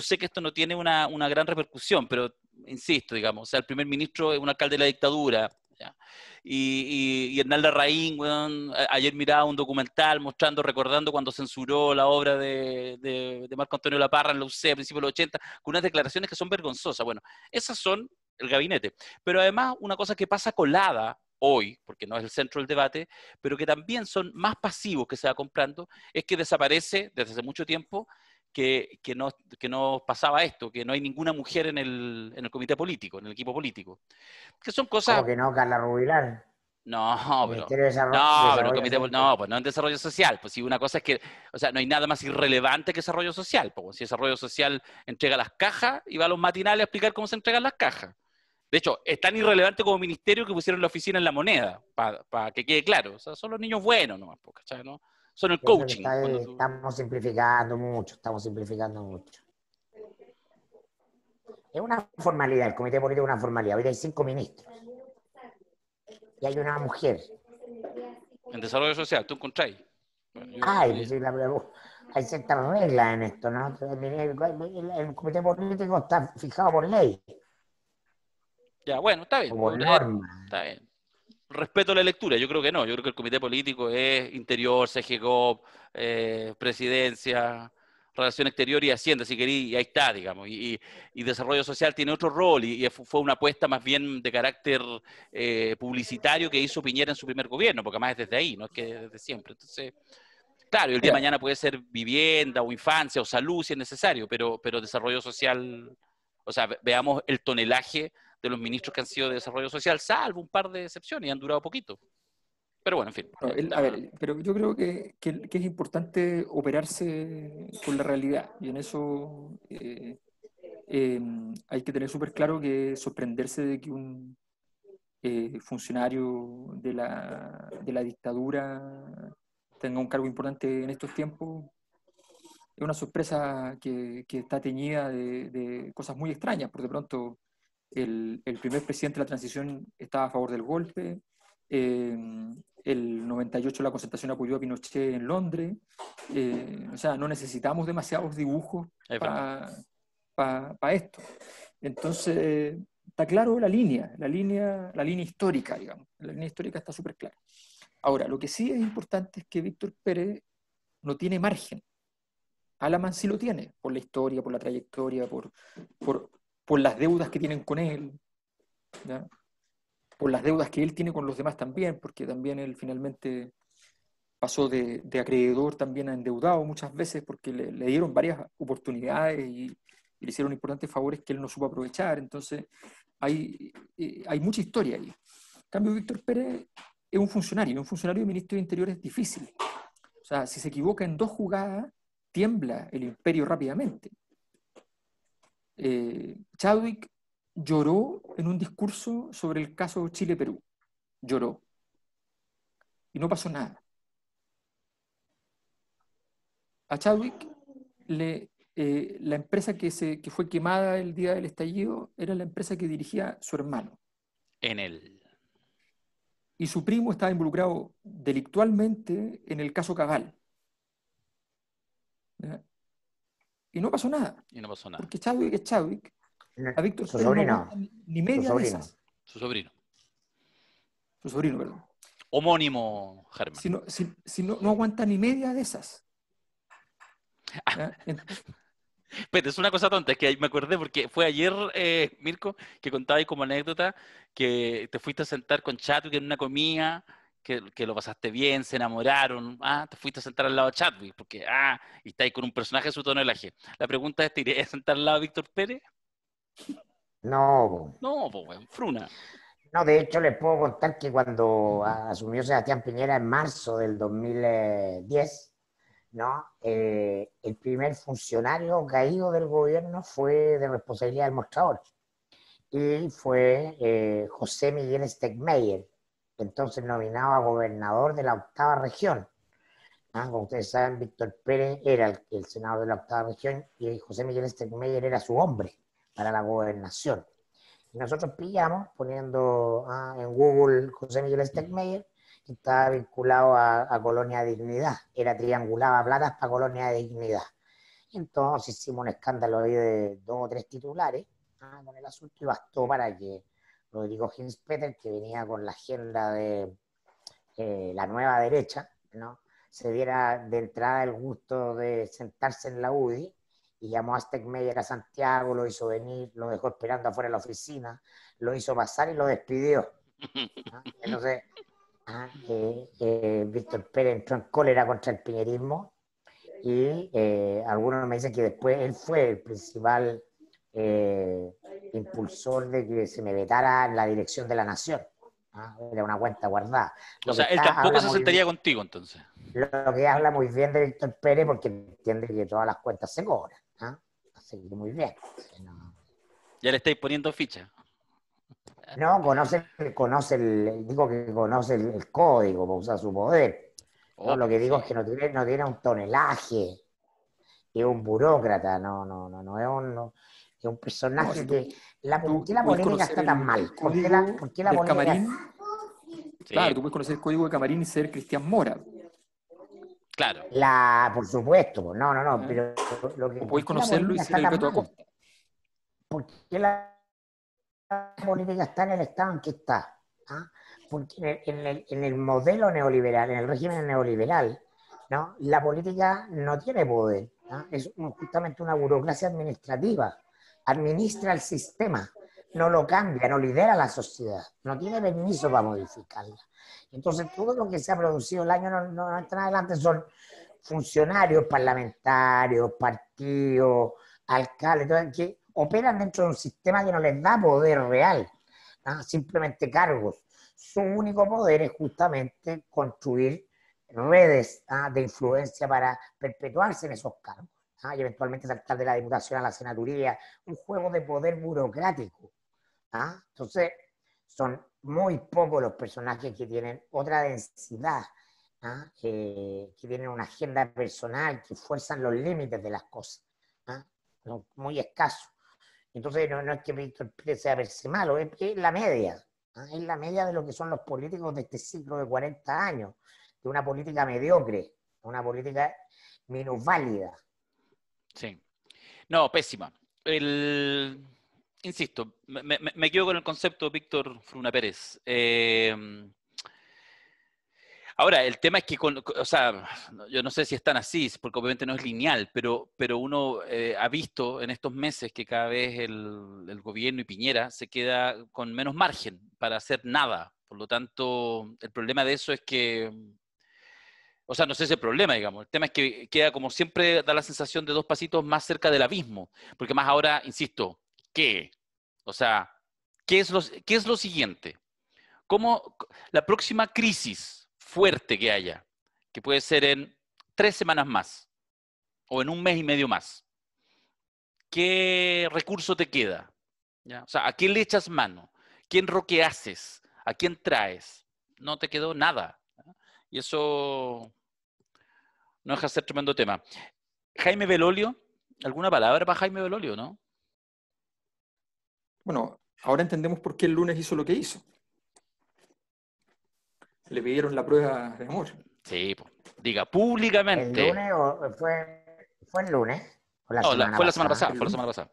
sé que esto no tiene una gran repercusión, pero insisto, digamos, o sea, el primer ministro es un alcalde de la dictadura, ¿ya? Y Hernán Larraín, bueno, ayer miraba un documental recordando cuando censuró la obra de Marco Antonio Laparra en la UC a principios de los 80, con unas declaraciones que son vergonzosas. Bueno, esas son el gabinete. Pero además, una cosa que pasa colada hoy, porque no es el centro del debate, pero que también son más pasivos que se va comprando, es que desaparece desde hace mucho tiempo que no pasaba esto, que no hay ninguna mujer en el comité político, en el equipo político. Que son ¿Cómo cosas. que no, Carla Rubilar? No, pero. Ministerio de No, pero el Desarrollo comité. Social. No, pues no en desarrollo social. Pues sí, una cosa es que. O sea, no hay nada más irrelevante que desarrollo social. Pues si desarrollo social entrega las cajas y va a los matinales a explicar cómo se entregan las cajas. De hecho, es tan irrelevante como ministerio que pusieron la oficina en La Moneda, para que quede claro. O sea, son los niños buenos nomás, ¿cachai? ¿No? Son el Yo creo que coaching. estamos simplificando mucho, Es una formalidad, el comité político es una formalidad. Hoy hay 5 ministros y hay una mujer. En desarrollo social, ¿tú encontráis? Bueno, Hay ciertas reglas en esto, ¿no? El comité político está fijado por ley ya, bueno, está bien. o por norma. Está bien. Respeto la lectura, yo creo que no. Yo creo que el comité político es Interior, CGCOP, Presidencia, Relación Exterior y Hacienda, si queréis, y ahí está, digamos. Y Desarrollo Social tiene otro rol y fue una apuesta más bien de carácter publicitario que hizo Piñera en su primer gobierno, porque además es desde ahí, no es que desde siempre. Entonces, claro, el día de Mira, mañana puede ser vivienda o infancia o salud si es necesario, pero desarrollo social, o sea, veamos el tonelaje de los ministros que han sido de desarrollo social, salvo un par de excepciones y han durado poquito. Pero bueno, en fin. no, a ver, pero yo creo que es importante operarse con la realidad y en eso hay que tener súper claro que sorprenderse de que un funcionario de la dictadura tenga un cargo importante en estos tiempos es una sorpresa que está teñida de cosas muy extrañas, porque de pronto el primer presidente de la transición estaba a favor del golpe, el 98 la concertación apoyó a Pinochet en Londres, o sea, no necesitamos demasiados dibujos para esto. Entonces, está claro la línea histórica, digamos, la línea histórica está súper clara. Ahora, lo que sí es importante es que Víctor Pérez no tiene margen. Alamán sí lo tiene, por la historia, por la trayectoria, por por las deudas que tienen con él, ¿ya? Por las deudas que él tiene con los demás también, porque también él finalmente pasó de acreedor también a endeudado muchas veces, porque le dieron varias oportunidades y le hicieron importantes favores que él no supo aprovechar. Entonces, hay mucha historia ahí. En cambio, Víctor Pérez es un funcionario de ministro de Interior es difícil. O sea, si se equivoca en 2 jugadas, tiembla el imperio rápidamente. Chadwick lloró en un discurso sobre el caso Chile-Perú. Lloró. Y no pasó nada. A Chadwick, la empresa que fue quemada el día del estallido era la empresa que dirigía su hermano. En el... Y su primo estaba involucrado delictualmente en el caso Cabal. ¿Ya? Y no pasó nada. Y no pasó nada. Porque Chadwick es Chadwick. A Víctor Su Pérez no sobrino. aguanta ni media de esas. Su sobrino. Su sobrino, perdón. Homónimo, Germán. Si no aguanta ni media de esas. ¿Ya? Pero es una cosa tonta, es que me acordé porque fue ayer, Mirko, que contaba ahí como anécdota que te fuiste a sentar con Chadwick en una comida, que lo pasaste bien, se enamoraron, te fuiste a sentar al lado de Chadwick, porque, y está ahí con un personaje de su tonelaje. La pregunta es, ¿te irías a sentar al lado de Víctor Pérez? No, No, pues, weón, fruna. no, de hecho les puedo contar que cuando asumió Sebastián Piñera en marzo del 2010, ¿no? El primer funcionario caído del gobierno fue de responsabilidad del mostrador y fue José Miguel Stegmeyer, entonces nominado a gobernador de la 8ª región. Como ustedes saben, Víctor Pérez era el senador de la 8ª región y José Miguel Stegmeyer era su hombre para la gobernación. Y nosotros pillamos poniendo en Google José Miguel Stegmeyer, que estaba vinculado a Colonia Dignidad, era triangulaba platas para Colonia Dignidad. Entonces hicimos un escándalo ahí de 2 o 3 titulares con el asunto y bastó para que Rodrigo Hinspeter, que venía con la agenda de la nueva derecha, ¿no?, se diera de entrada el gusto de sentarse en la UDI y llamó a Stegmeyer a Santiago, lo hizo venir, lo dejó esperando afuera de la oficina, lo hizo pasar y lo despidió. Entonces, Víctor Pérez entró en cólera contra el piñerismo y algunos me dicen que después él fue el principal impulsor de que se me vetara la dirección de la Nación. Era una cuenta guardada. O sea, él tampoco se sentaría contigo, entonces. Lo que habla muy bien de Víctor Pérez porque entiende que todas las cuentas se cobran. Así que muy bien. Ya le estáis poniendo ficha. No, conoce el código para usar su poder. No, lo que digo es que no tiene un tonelaje, es un burócrata, no, es un personaje que... ¿Por qué la política está tan mal? ¿Por qué la política... Camarín? Claro, tú puedes conocer el código de Camarín y ser Cristian Mora. Claro. Por supuesto, no, pero lo que... Podéis conocerlo y ser el Beto Acosta. ¿Por qué la política está en el estado en que está? Porque en el modelo neoliberal, en el régimen neoliberal, ¿no?, la política no tiene poder. Es justamente una burocracia administrativa. Administra el sistema, no lo cambia, no lidera la sociedad, no tiene permiso para modificarla. Entonces, todo lo que se ha producido el año 90 en adelante son funcionarios parlamentarios, partidos, alcaldes, que operan dentro de un sistema que no les da poder real, simplemente cargos. Su único poder es justamente construir redes de influencia para perpetuarse en esos cargos y eventualmente saltar de la diputación a la senaduría, un juego de poder burocrático. Entonces, son muy pocos los personajes que tienen otra densidad, que tienen una agenda personal, que fuerzan los límites de las cosas. Son muy escasos. Entonces, no es que Víctor Pérez sea per se malo, es la media. Es la media de lo que son los políticos de este ciclo de 40 años, de una política mediocre, una política minusválida. Sí. No, pésima. Insisto, me quedo con el concepto de Víctor Fruna Pérez. Ahora, el tema es que, o sea, yo no sé si es tan así, porque obviamente no es lineal, pero uno ha visto en estos meses que cada vez el gobierno y Piñera se queda con menos margen para hacer nada. Por lo tanto, el problema de eso es que, o sea, no sé si es el problema, digamos, el tema es que queda como siempre, da la sensación de 2 pasitos más cerca del abismo, porque más ahora, insisto, ¿qué? O sea, qué es lo siguiente? ¿Cómo la próxima crisis fuerte que haya, que puede ser en 3 semanas más o en un mes y medio más, qué recurso te queda? ¿Ya? O sea, ¿a quién le echas mano? ¿Qué enroque haces? ¿A quién traes? No te quedó nada. ¿Ya? Y eso no deja de ser tremendo tema. Jaime Belolio, ¿alguna palabra para Jaime Belolio, no? Bueno, ahora entendemos por qué el lunes hizo lo que hizo. Le pidieron la prueba de amor. Sí, diga ¿El públicamente. lunes o fue el lunes? ¿O la No, semana fue la semana pasada? pasada, fue la semana pasada.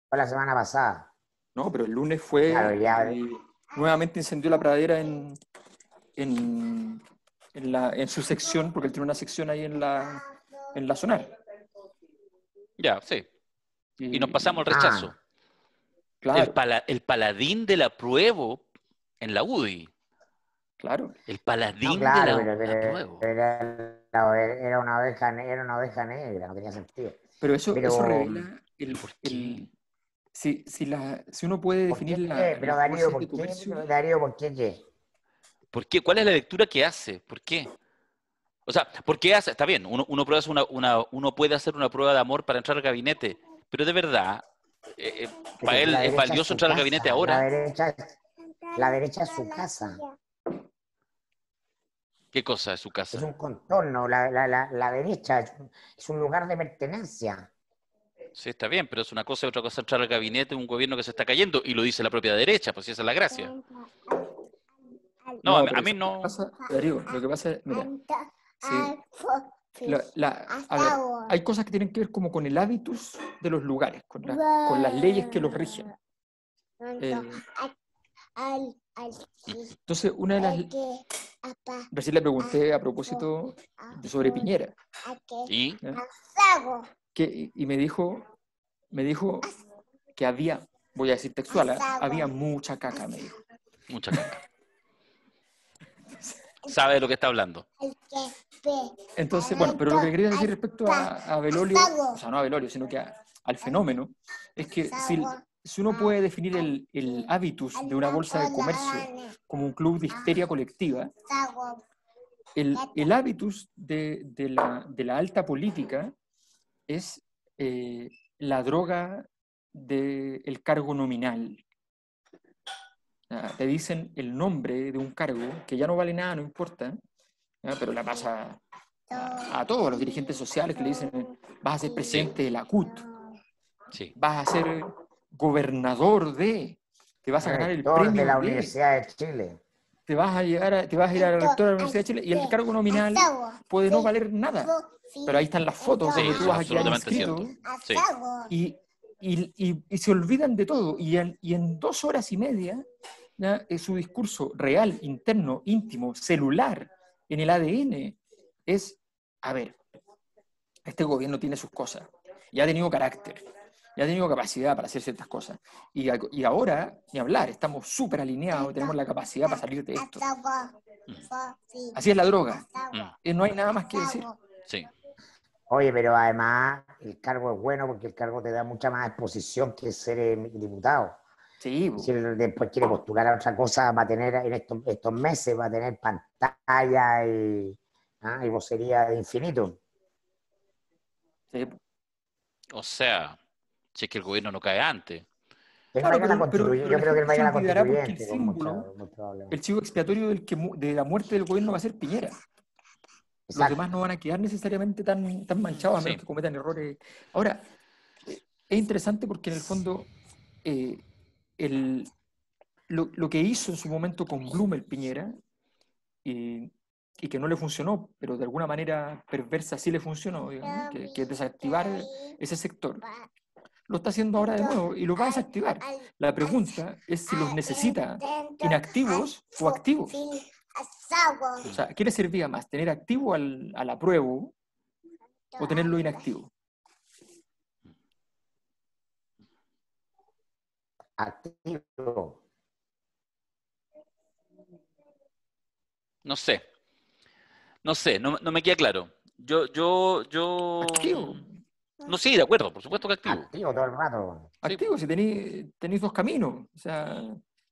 Fue la semana pasada. No, pero el lunes fue... Claro, ya. nuevamente incendió la pradera en su sección, porque él tiene una sección ahí en la Sonar. Ya, sí. Y nos pasamos el Ah, rechazo. Claro, El paladín del apruebo en la UDI. claro. El no, paladín de claro, la pero apruebo. era una oveja negra, no tenía sentido. Pero eso Pero, revela ¿Por qué? si uno puede ¿por qué? definir Pero las Darío, bolsas de ¿por qué? comercio. Darío, ¿por qué qué? ¿Por qué? ¿Cuál es la lectura que hace? ¿Por qué? O sea, ¿por qué hace? Está bien, uno puede hacer una prueba de amor para entrar al gabinete, pero de verdad, para La él es derecha es valioso su entrar al gabinete casa, ahora. la derecha es su casa, ¿Qué cosa es su es casa? un contorno, la derecha es un lugar de pertenencia. Sí, está bien, pero es una cosa y otra cosa entrar al gabinete de un gobierno que se está cayendo, y lo dice la propia derecha, pues esa es la gracia. No, No, a pero mí lo que no. pasa, Darío, lo que pasa es, mira, a ver, hay cosas que tienen que ver como con el hábitus de los lugares, con las leyes que los rigen. Entonces, una de las... Recién le pregunté a propósito sobre Piñera. ¿Y? ¿Ya? Y me dijo que había, voy a decir textual, había mucha caca, me dijo. Mucha caca. Sabe de lo que está hablando. Entonces, bueno, pero lo que quería decir respecto a Belolio, o sea, no a Belolio, sino que al fenómeno, es que si uno puede definir el hábitus de una bolsa de comercio como un club de histeria colectiva, el hábitus de la alta política es la droga del cargo nominal. Te dicen el nombre de un cargo que ya no vale nada, no importa, pero la pasa a todos los dirigentes sociales que le dicen: vas a ser presidente de la CUT, Sí. vas a ser gobernador te vas a ganar el Rector premio de la Universidad de Chile. te vas a ir a la rectora de la Universidad de Chile, y el cargo nominal puede no valer nada, pero ahí están las fotos Sí, donde eso tú es vas a quedar absolutamente inscrito. cierto. Sí. Y se olvidan de todo, y en 2 horas y media ¿ya? Su discurso real, interno, íntimo, celular, en el ADN, es: a ver, este gobierno tiene sus cosas, y ha tenido carácter, y ha tenido capacidad para hacer ciertas cosas, y ahora, ni hablar, estamos súper alineados, tenemos la capacidad para salir de esto. Así es la droga, no hay nada más que decir. Sí. Oye, pero además el cargo es bueno porque el cargo te da mucha más exposición que ser diputado. Sí, Si él después quiere postular a otra cosa, va a tener en estos meses, va a tener pantalla y vocería de infinito. sí. O sea, si es que el gobierno no cae antes. Él va a Claro, ir a la constituyente, yo la creo que él gente va a se ir a la olvidará porque el constituyente, con símbolo, muy probable. el chivo expiatorio de la muerte del gobierno va a ser Piñera. Exacto. Los demás no van a quedar necesariamente tan manchados, a menos que cometan errores. Ahora, es interesante porque en el fondo lo que hizo en su momento con Blumel Piñera, y que no le funcionó, pero de alguna manera perversa sí le funcionó, digamos, que es desactivar ese sector, lo está haciendo ahora de nuevo y lo va a desactivar. La pregunta es si los necesita inactivos o activos. O sea, ¿qué le servía más? ¿Tener activo al apruebo o tenerlo inactivo? Activo. No sé, no me queda claro. Activo. No, sí, de acuerdo, por supuesto que activo. Activo todo el rato. Sí. Activo, si tenéis dos caminos. O sea,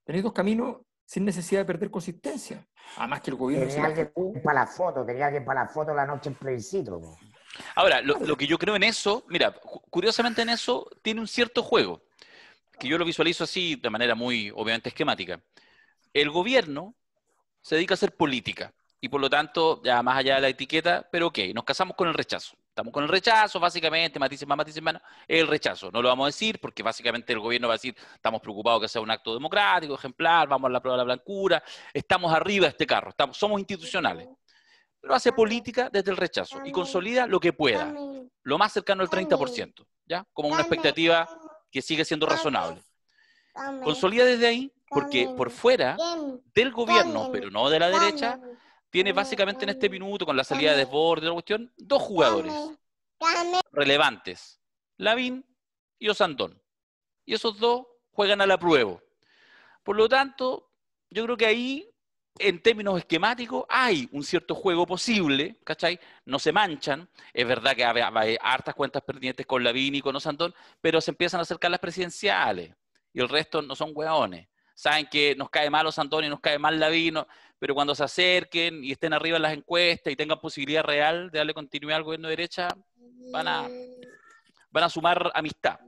tenéis dos caminos sin necesidad de perder consistencia. Además que el gobierno se Tenía la alguien jugó. para la foto, tenía alguien para la foto la noche en plebiscito. Po. Ahora, lo que yo creo en eso, mira, curiosamente en eso tiene un cierto juego, que yo lo visualizo así de manera muy, obviamente, esquemática. El gobierno se dedica a hacer política y por lo tanto, ya más allá de la etiqueta, pero ok, nos casamos con el rechazo. Estamos con el rechazo, básicamente, matices más, matices menos, el rechazo. No lo vamos a decir porque básicamente el gobierno va a decir, estamos preocupados que sea un acto democrático, ejemplar, vamos a la prueba de la blancura, estamos arriba de este carro, somos institucionales. Pero hace política desde el rechazo y consolida lo que pueda, lo más cercano al 30%, ¿ya? Como una expectativa que sigue siendo razonable. Consolida desde ahí porque por fuera del gobierno, pero no de la derecha, tiene básicamente en este minuto, con la salida de Desbordes y la cuestión, dos jugadores relevantes, Lavín y Osandón. Y esos dos juegan a la prueba. Por lo tanto, yo creo que ahí, en términos esquemáticos, hay un cierto juego posible, ¿cachai? No se manchan. Es verdad que hay hartas cuentas pendientes con Lavín y con Osandón, pero se empiezan a acercar las presidenciales. Y el resto no son hueones. Saben que nos cae mal Osandón y nos cae mal Lavín, pero cuando se acerquen y estén arriba en las encuestas y tengan posibilidad real de darle continuidad al gobierno de derecha, van a sumar amistad.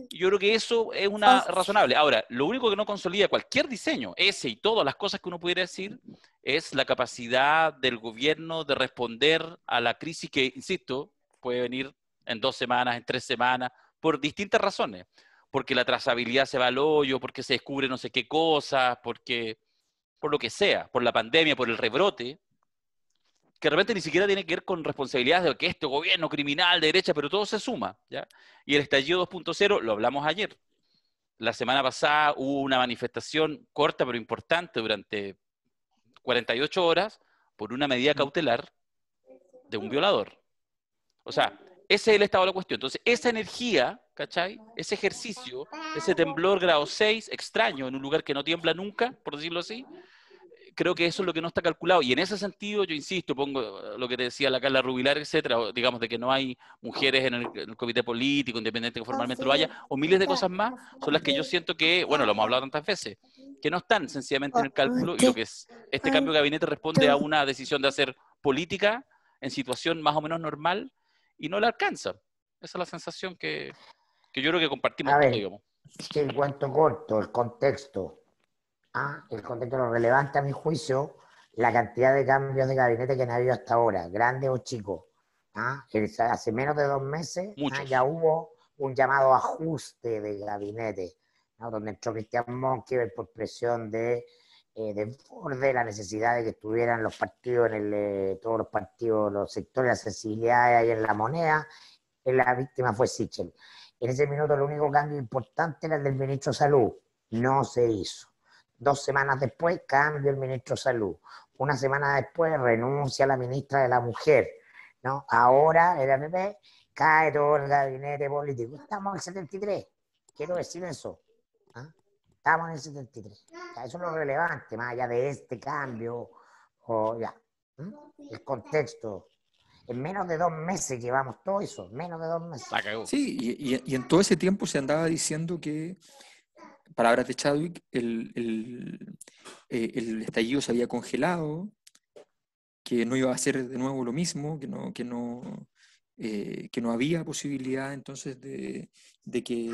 Y yo creo que eso es una razonable. Ahora, lo único que no consolida cualquier diseño, ese y todas las cosas que uno pudiera decir, es la capacidad del gobierno de responder a la crisis que, insisto, puede venir en 2 semanas, en 3 semanas, por distintas razones. Porque la trazabilidad se va al hoyo, porque se descubre no sé qué cosas, porque por lo que sea, por la pandemia, por el rebrote, que de repente ni siquiera tiene que ver con responsabilidades de que este gobierno criminal de derecha, pero todo se suma, ¿ya? Y el estallido 2.0, lo hablamos ayer. La semana pasada hubo una manifestación corta pero importante durante 48 horas por una medida cautelar de un violador. O sea, ese es el estado de la cuestión. Entonces, esa energía, ¿cachai? Ese ejercicio, ese temblor grado 6, extraño, en un lugar que no tiembla nunca, por decirlo así, creo que eso es lo que no está calculado. Y en ese sentido, yo insisto, pongo lo que te decía la Carla Rubilar, etcétera, digamos de que no hay mujeres en el comité político, independiente que formalmente lo haya, o miles de cosas más, son las que yo siento que, bueno, lo hemos hablado tantas veces, que no están sencillamente en el cálculo y lo que es este cambio de gabinete responde a una decisión de hacer política en situación más o menos normal y no la alcanza. Esa es la sensación que yo creo que compartimos todos, digamos. El cuento corto, el contexto. El contexto lo relevante a mi juicio, la cantidad de cambios de gabinete que han habido hasta ahora, grandes o chicos. Hace menos de 2 meses ya hubo un llamado ajuste de gabinete, donde entró Cristian Monkever por presión de Desbordes, la necesidad de que estuvieran los partidos, todos los partidos, los sectores, las sensibilidades ahí en la moneda. La víctima fue Sichel. En ese minuto el único cambio importante era el del ministro de Salud. No se hizo. 2 semanas después, cambio el ministro de Salud. 1 semana después, renuncia la ministra de la Mujer. ¿No? Ahora, el APP, cae todo el gabinete político. Estamos en el 73. Quiero decir eso. Estamos en el 73. Eso es lo relevante, más allá de este cambio. El contexto. En menos de 2 meses llevamos todo eso. Menos de 2 meses. Sí, y en todo ese tiempo se andaba diciendo que, palabras de Chadwick, el estallido se había congelado, que no iba a ser de nuevo lo mismo, que no había posibilidad entonces de que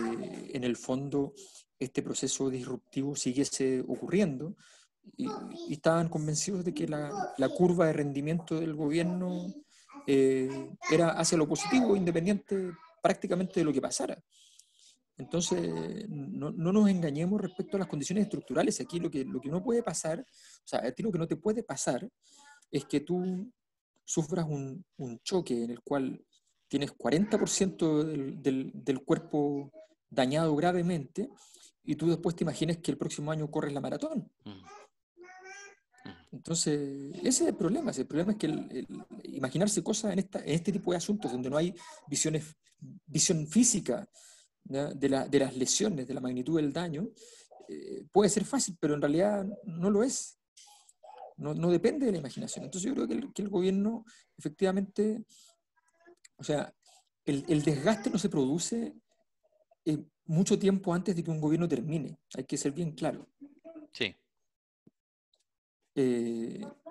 en el fondo este proceso disruptivo siguiese ocurriendo, y estaban convencidos de que la curva de rendimiento del gobierno era hacia lo positivo, independiente prácticamente de lo que pasara. Entonces, no nos engañemos respecto a las condiciones estructurales. Aquí lo que no puede pasar, o sea, a ti lo que no te puede pasar es que tú sufras un choque en el cual tienes 40% del cuerpo dañado gravemente y tú después te imagines que el próximo año corres la maratón. Entonces, ese es el problema. El problema es que imaginarse cosas en este tipo de asuntos donde no hay visión física, ¿ya?, de las lesiones, de la magnitud del daño, puede ser fácil, pero en realidad no lo es. No depende de la imaginación. Entonces yo creo que el gobierno, efectivamente, o sea, el desgaste no se produce mucho tiempo antes de que un gobierno termine. Hay que ser bien claro. Sí.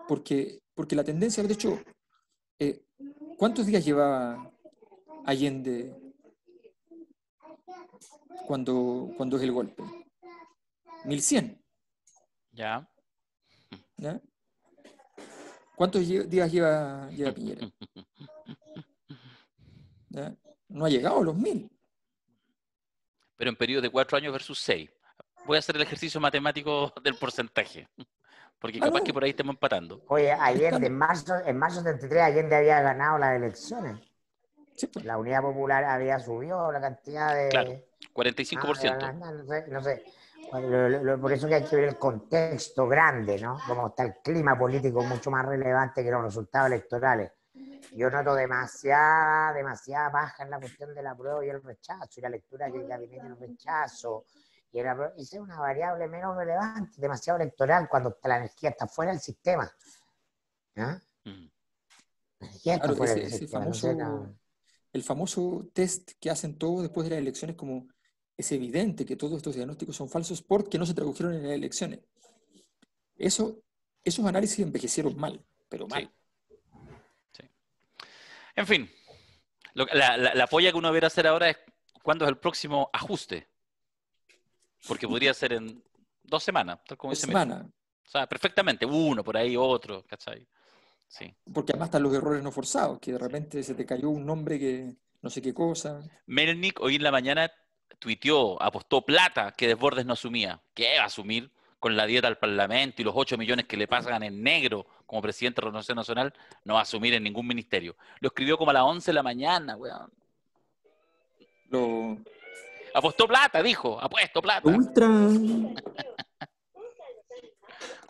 Porque la tendencia, de hecho, ¿cuántos días llevaba Allende cuando es el golpe? 1100. Ya. ¿Ya? ¿Cuántos días lleva Piñera? ¿Ya? No ha llegado a los 1000. Pero en periodo de 4 años versus 6. Voy a hacer el ejercicio matemático del porcentaje. Porque capaz que por ahí estemos empatando. Oye, Allende, en marzo del 73, Allende había ganado las elecciones. Sí, pues. La Unidad Popular había subido la cantidad de... Claro, 45%. No sé. Por eso que hay que ver el contexto grande, ¿no? Cómo está el clima político mucho más relevante que los resultados electorales. Yo noto demasiada baja en la cuestión del apruebo y el rechazo, y la lectura que el gabinete del rechazo, y esa es una variable menos relevante, demasiado electoral, cuando la energía está fuera del sistema. ¿Ah? La energía está fuera del sistema. El famoso test que hacen todos después de las elecciones, como es evidente que todos estos diagnósticos son falsos porque no se tradujeron en las elecciones. Esos análisis envejecieron mal, pero mal. Sí. En fin, la polla que uno debería hacer ahora es cuándo es el próximo ajuste. Porque podría ser en 2 semanas, tal como 2 dice semanas. Mirko. O sea, perfectamente, uno por ahí, otro, ¿cachai? Sí. Porque además están los errores no forzados, que de repente se te cayó un nombre que no sé qué cosa. Melnik hoy en la mañana tuiteó, apostó plata que Desbordes no asumía. ¿Qué va a asumir con la dieta al Parlamento y los 8 millones que le pagan en negro como presidente de Renovación Nacional? No va a asumir en ningún ministerio. Lo escribió como a las 11 de la mañana, weón. Apostó plata, dijo, apuesto plata.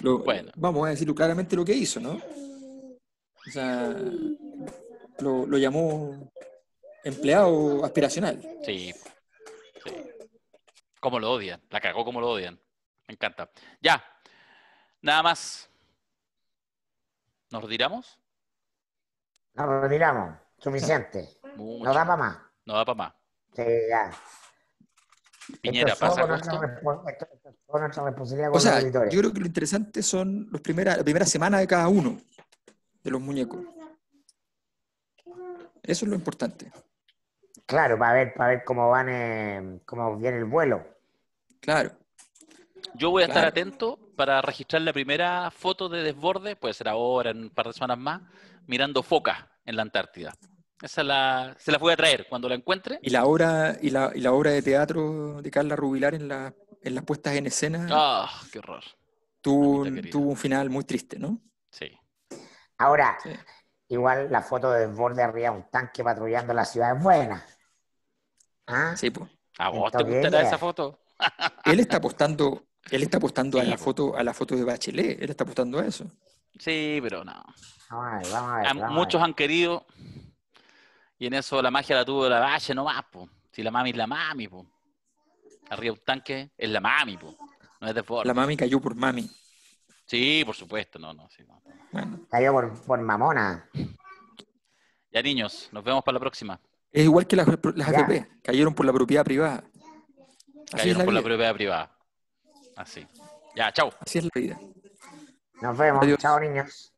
Bueno. Vamos a decirlo claramente lo que hizo, ¿no? O sea, lo llamó empleado aspiracional. Sí. Cómo lo odian, la cagó como lo odian. Me encanta. Ya, nada más. ¿Nos retiramos? Nos retiramos, suficiente. Mucho. No da para más. No da para más. Sí, ya. Piñera pasa a esto es nuestra responsabilidad con O sea, los auditores. yo creo que lo interesante son la primera semana de cada uno de los muñecos. Eso es lo importante. Claro, para ver cómo cómo viene el vuelo. Claro. Yo voy a estar atento para registrar la primera foto de Desbordes, puede ser ahora, en un par de semanas más, mirando focas en la Antártida. Se las voy a traer cuando la encuentre. Y la obra de teatro de Carla Rubilar en las puestas en escena. ¡Ah, qué horror! Tuvo un final muy triste, ¿no? Sí. Ahora, igual la foto de Desbordes arriba de un tanque patrullando la ciudad es buena. ¿Ah? Sí, pues. ¿A vos te gustará esa foto? Él está apostando sí, a la foto de Bachelet. Él está apostando a eso. Sí, pero no. Vamos a ver. Muchos han querido, y en eso la magia la tuvo la Bache nomás, po. Si la mami es la mami, po. Arriba un tanque es la mami, po. No es Desbordes. La mami cayó por mami. Sí, por supuesto, sí, no. Bueno. Cayó por mamona. Ya, niños, nos vemos para la próxima. Es igual que las AFP, cayeron por la propiedad privada. Cayeron por la propiedad privada. Así. Ya, chao. Así es la vida. Nos vemos. Adiós. Chao, niños.